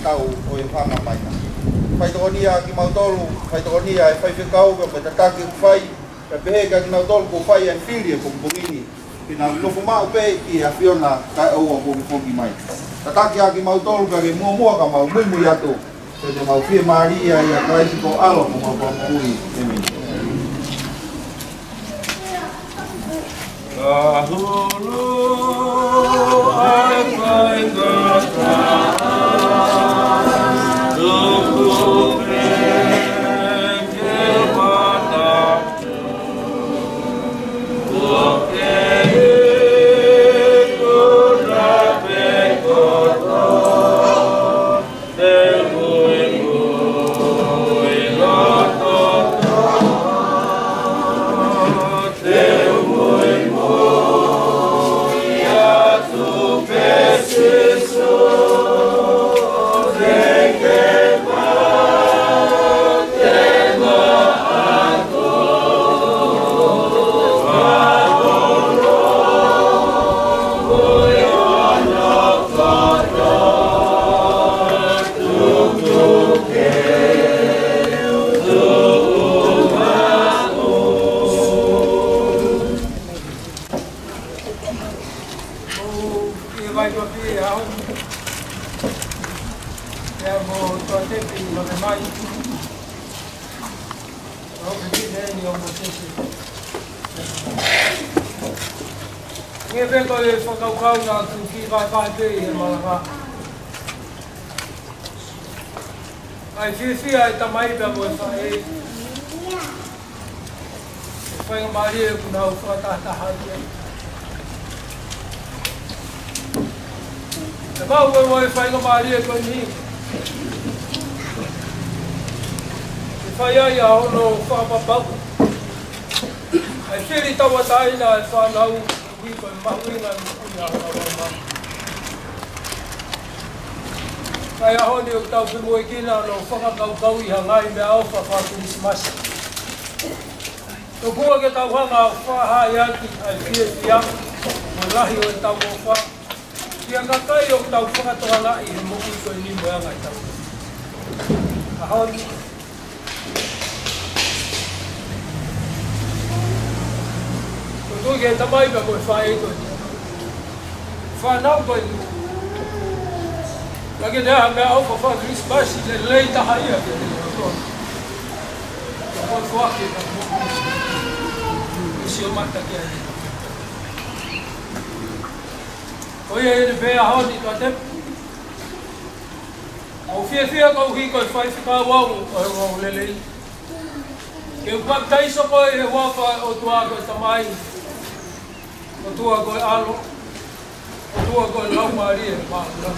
tau o e whanga mai. Whai tokonia ki mautolu, whai tokonia e whai whikau ka ta taki whai, ka pehe ka ki mautolu ko whai e whiri e kumpungini. Ki nga lofu mau pe ki a whiona kai aua kumpungini mai. Ta taki a ki mautolu ka ke mua ka mau mui atu. Te te mau whie Maria i a kraisi ko alo ko mau pamui e mini. Kahulu ai kai gata Nge vengo e whakaukau nā tu ki vai pe e malanga. Ai whiwhia e tamai pia mo e whae. E whainga maari e kuna au whakataha ia. E mau e mo e whainga maari e koe ni. E whai ai a hono whakapapau. Ai whiri tawa taina e whanau. Ko mahuinga kuia hawa. Kai ahoni o tau whimo e kina no whakakaukau I hangai mea awha whakirismasi. Tō kua ke tau hanga whahai aki ai whie whia, mo lahi o e tau o wha. Kia kakai o tau whakatohanga I he moku koe ni moanga I tau. Ahoni. Tō ke tamai pa koe whae koe. Whanau koe ni. Lake nea mea aupa whakirismasi le lei taha ia ke te koe. Koe whake ka moku. Isi o mata kia ni. Koe e ne pēa haoni tua tepu. O whia kau hi koe whai whikawau o he wau lelei. Ke upaptaiso koe he wapa o tua koe tamai. O tua koe alo, o tua koe lau maari e maa lau.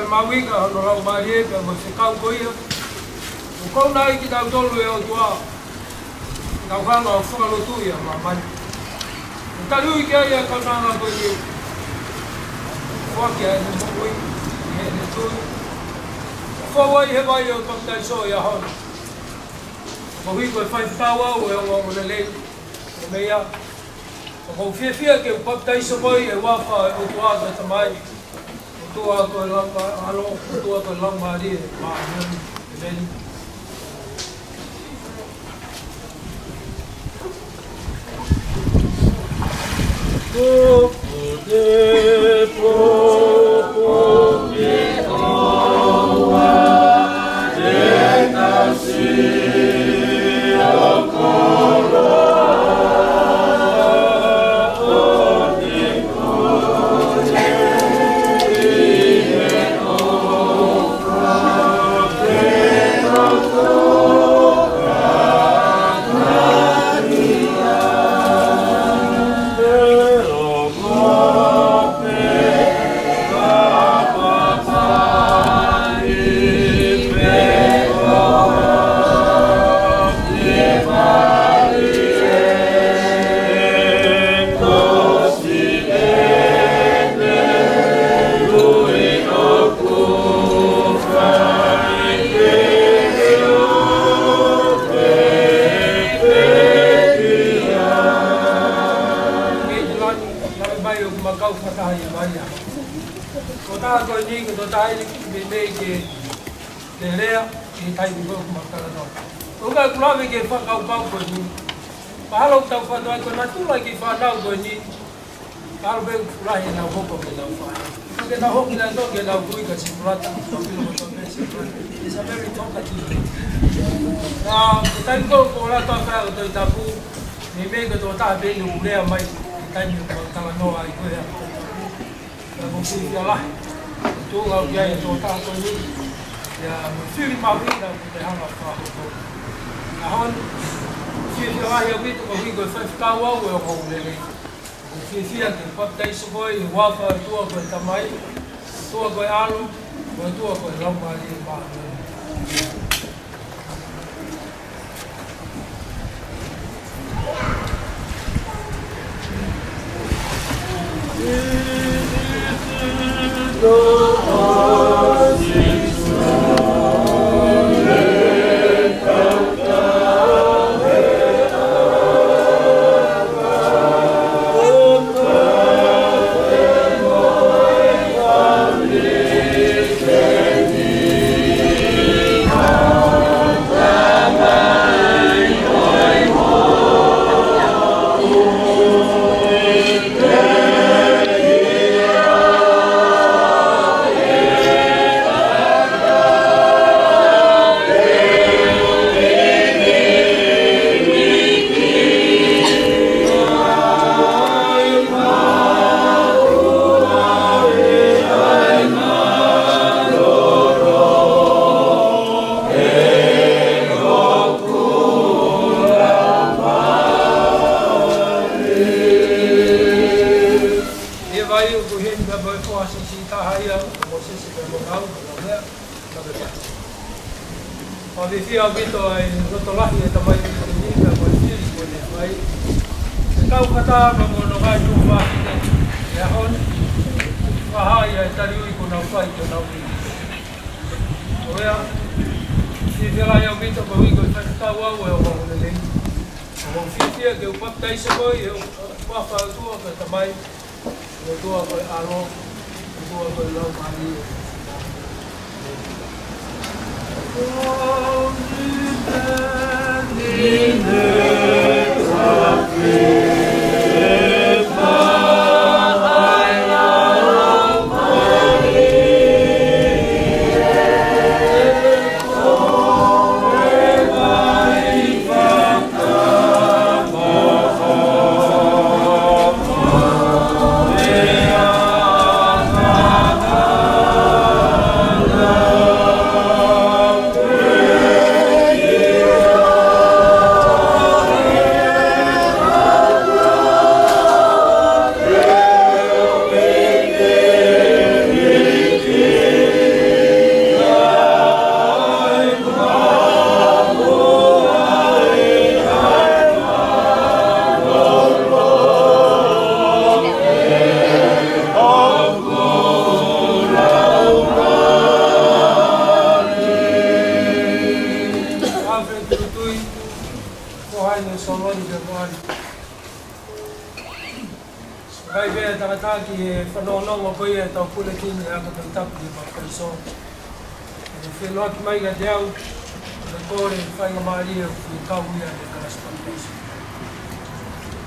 Mawinga no rau marie ka mo se kau koia. O kau nai ki tau tolu e o tua. Kau hanga o whakalotu ia ma mai. O talui ki aia kau nanga koe ni. Whakia e ne mokoi, e ne tui. Whawai he vai o kaptai so ia hana. Mo hui koe whai whawa o e o ngā lelei. O mea. O kou whia ke o kaptai so koe e wafa o tua ka tamai. Tua koe langa alo, tua koe lang maari e maa nani, e veni.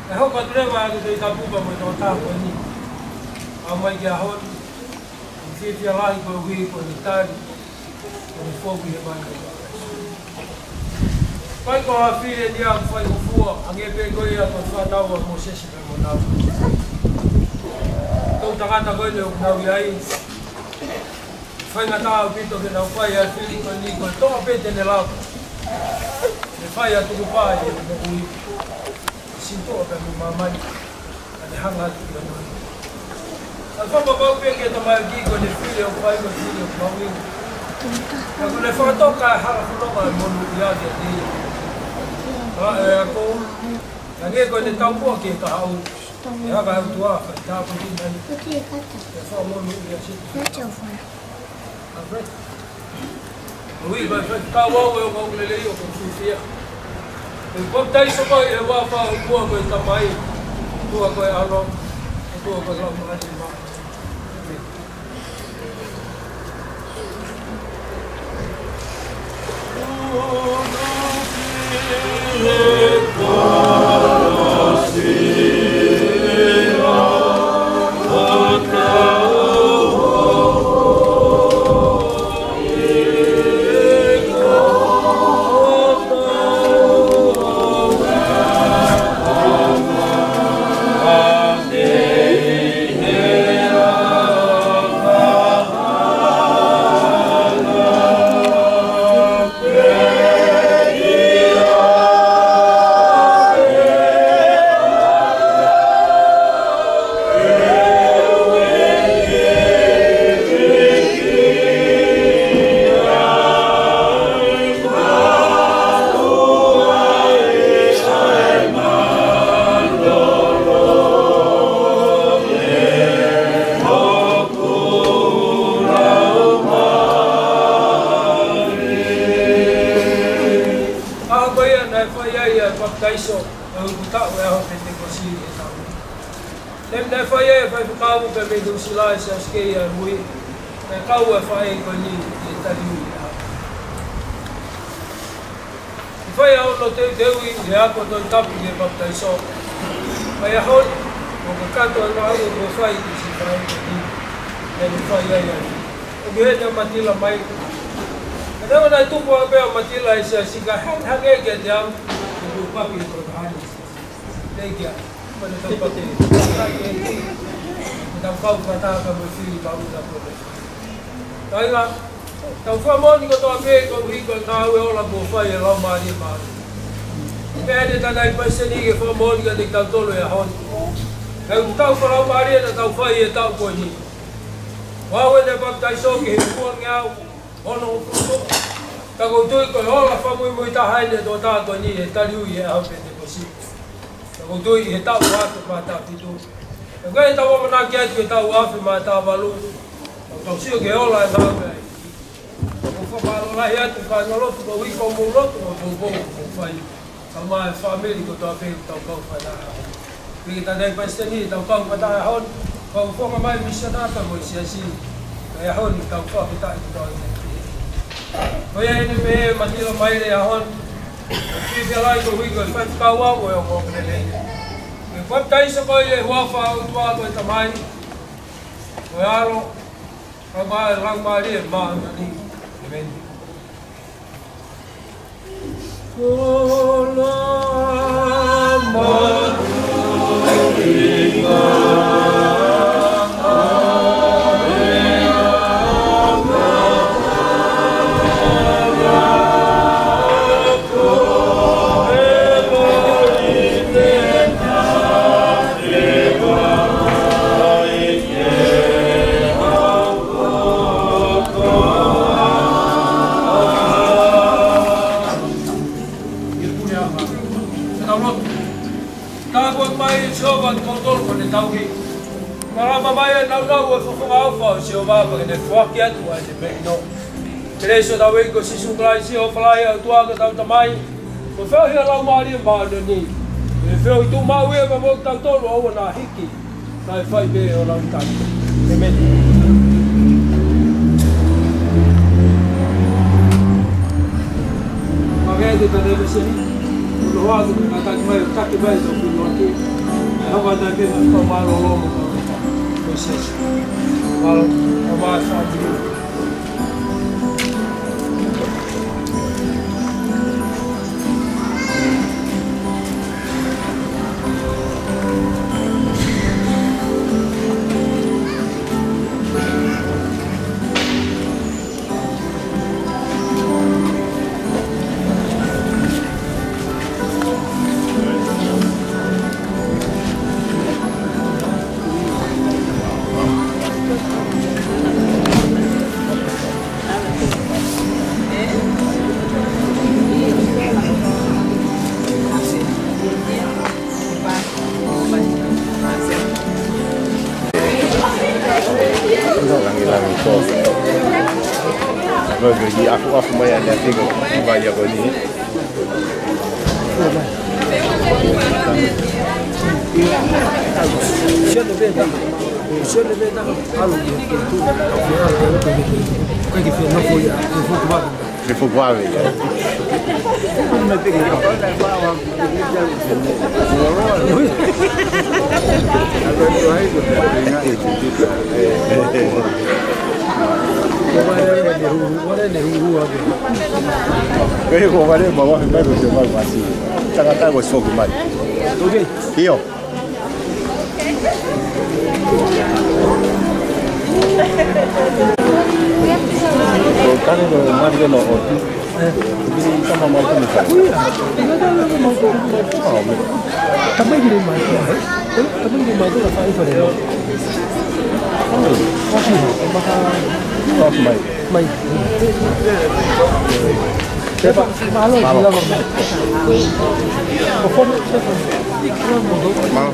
E hoka trewa ake te tapuka mo tō tāko ni. A mai kia hon. I whiwhia lahi koe hui koe ni tāri. Koe ni whoki he mai koe. Pai ko a whire ni a whai o fua. Ange pe koe a koe whātaua mo sesi pe mo nau. Tau tangata koe leo nau i ai. Whai ngā tāo pito ke nau whai a whiri koe ni koe. Toa pete ne lau. Ne whai a tuku pāi e mo hui. Sintoa pe mo mamai. Ane hanga atu i anoi. Al whapapau pe ke tamai ki koe ne whire o whai koe whire o mawinga. Ka koe ne whakatoka e hara whanonga e monu i ake a te. E ako, ka nge koe ne taupua ke ka hau. E haka hau tua, ka tāpu ki nani. E whamonu i a situ. Alright. Ui, vai ka wau e o kau lelei o kau whiwhia. E kua taiso koe e wawha o kua koe tamai. Tua koe aro. E tua koe lau mahati maa. Taiso, o kutau e aho pe te kosi e tau. Tem te whai e whai pukawu pe me dusila e se askei a rui. Me kau e whai e koe ni e tariu i aho. I whai ao no teu teui e ako toi tapu e pap taiso. Whai ahon, o ka kato e maau e ko whai ki si whai e ni. E ni whai ai ai. O mi he te matila mai. E tewa nai tupu a pea matila e se asika hangege te au. Papi ko bahani. Legia. Pada tempat ini. Kita kau kata kamu sini kau dah boleh. Taiga. Tau famo ni ko to ape ko ri ko na we ola bo fai e lo mari mari. Pede ta dai paise ni ke famo ni ke tau tolo e hon. Kau tau fa lo mari na tau fai e tau ko ni. Wa we de pap tai so ke ko ngau. Ono ko ka ko tui ko hola fa muy ta haine do ta ko ni e taliu e au pe te posi. Ka ko tui e ta wa pa ta pitu. Ka ga ta wa na ke atu ta wa fa ma ta valu. Ka si ke hola e ta pe. Ko fa ba la ya tu ka no lo tu ko wi ko mo lo tu ko bo fa i. Ka ma family ko ta pe ta ko fa na. Wi ta dai pa steni ta ko fa ta hon. Ko fo ma mai missionata mo si asi. Ka hon ta ko fa ta i ta. Koi ai me matilo mai le ahon. Ki te lai ko wi ko fa ka wa o ko le. Me fa tai so ko le wa fa o tua ko tamai. Ko aro. Ka ba lang ma ri ma ni. Men. Ko la ma Tereso da wei ko sisu klai si o flai au tua ka tau tamai. Ko feo hia lau maari ma no ni. E feo i tu mau e ma mo tau tolu au na hiki. Nai fai be o lau tai. E meni. Ma vedi ka deve seni. Ko lo hago ka tai mai ka ke vai do ku no ki. Hava da que vai tomar o lomo. Vocês. Vai fazer. Bagi aku main dia tengok banyak ni. Kaya ko wala bawa may gusto magmasi. Taka ko so gumay. Okay. Iyo. Kani do mari no oti. Ini sama mau ni kan. Tapi gini mai. Tapi gini mai tu apa itu dia? Oh, mai. Cepat malu gila bang. Pokoknya cepat. Malu.